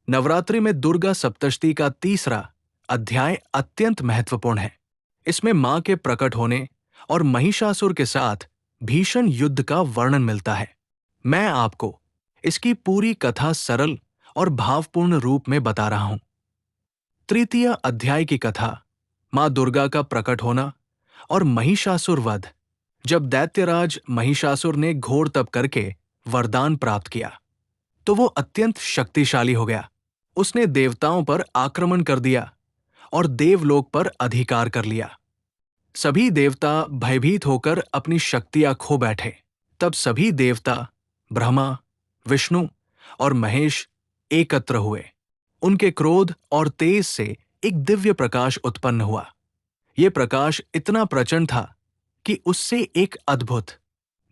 नवरात्रि में दुर्गा सप्तशती का तीसरा अध्याय अत्यंत महत्वपूर्ण है। इसमें मां के प्रकट होने और महिषासुर के साथ भीषण युद्ध का वर्णन मिलता है। मैं आपको इसकी पूरी कथा सरल और भावपूर्ण रूप में बता रहा हूं। तृतीय अध्याय की कथा मां दुर्गा का प्रकट होना और महिषासुर वध। जब दैत्यराज महिषासुर ने घोर तप करके वरदान प्राप्त किया तो वो अत्यंत शक्तिशाली हो गया। उसने देवताओं पर आक्रमण कर दिया और देवलोक पर अधिकार कर लिया। सभी देवता भयभीत होकर अपनी शक्तियां खो बैठे। तब सभी देवता ब्रह्मा, विष्णु और महेश एकत्र हुए। उनके क्रोध और तेज से एक दिव्य प्रकाश उत्पन्न हुआ। यह प्रकाश इतना प्रचंड था कि उससे एक अद्भुत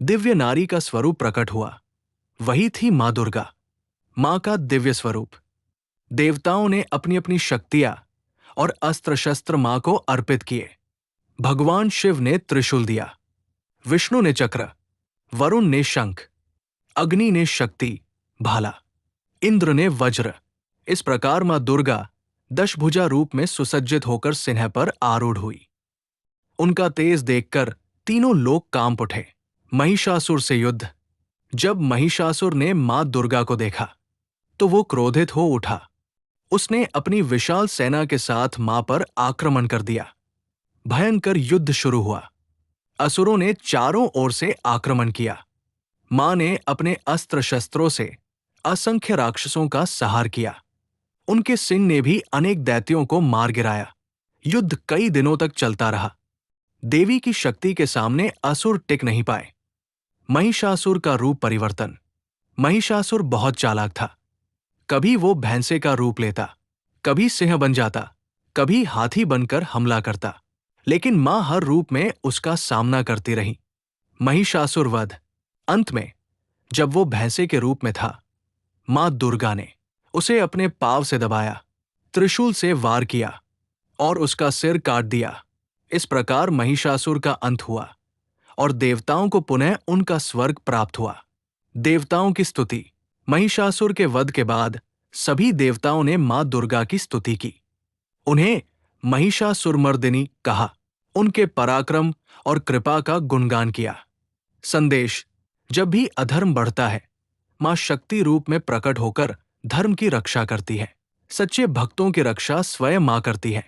दिव्य नारी का स्वरूप प्रकट हुआ। वही थी मां दुर्गा, मां का दिव्य स्वरूप। देवताओं ने अपनी अपनी शक्तियां और अस्त्र शस्त्र मां को अर्पित किए। भगवान शिव ने त्रिशूल दिया, विष्णु ने चक्र, वरुण ने शंख, अग्नि ने शक्ति भाला, इंद्र ने वज्र। इस प्रकार मां दुर्गा दशभुजा रूप में सुसज्जित होकर सिंह पर आरूढ़ हुई। उनका तेज देखकर तीनों लोग कांप उठे। महिषासुर से युद्ध। जब महिषासुर ने मां दुर्गा को देखा तो वो क्रोधित हो उठा। उसने अपनी विशाल सेना के साथ मां पर आक्रमण कर दिया। भयंकर युद्ध शुरू हुआ। असुरों ने चारों ओर से आक्रमण किया। मां ने अपने अस्त्र शस्त्रों से असंख्य राक्षसों का संहार किया। उनके सिंह ने भी अनेक दैत्यों को मार गिराया। युद्ध कई दिनों तक चलता रहा। देवी की शक्ति के सामने असुर टिक नहीं पाए। महिषासुर का रूप परिवर्तन। महिषासुर बहुत चालाक था। कभी वो भैंसे का रूप लेता, कभी सिंह बन जाता, कभी हाथी बनकर हमला करता, लेकिन मां हर रूप में उसका सामना करती रही। महिषासुर वध। अंत में जब वो भैंसे के रूप में था, मां दुर्गा ने उसे अपने पांव से दबाया, त्रिशूल से वार किया और उसका सिर काट दिया। इस प्रकार महिषासुर का अंत हुआ और देवताओं को पुनः उनका स्वर्ग प्राप्त हुआ। देवताओं की स्तुति। महिषासुर के वध के बाद सभी देवताओं ने मां दुर्गा की स्तुति की। उन्हें महिषासुरमर्दिनी कहा। उनके पराक्रम और कृपा का गुणगान किया। संदेश। जब भी अधर्म बढ़ता है, मां शक्ति रूप में प्रकट होकर धर्म की रक्षा करती है। सच्चे भक्तों की रक्षा स्वयं मां करती है।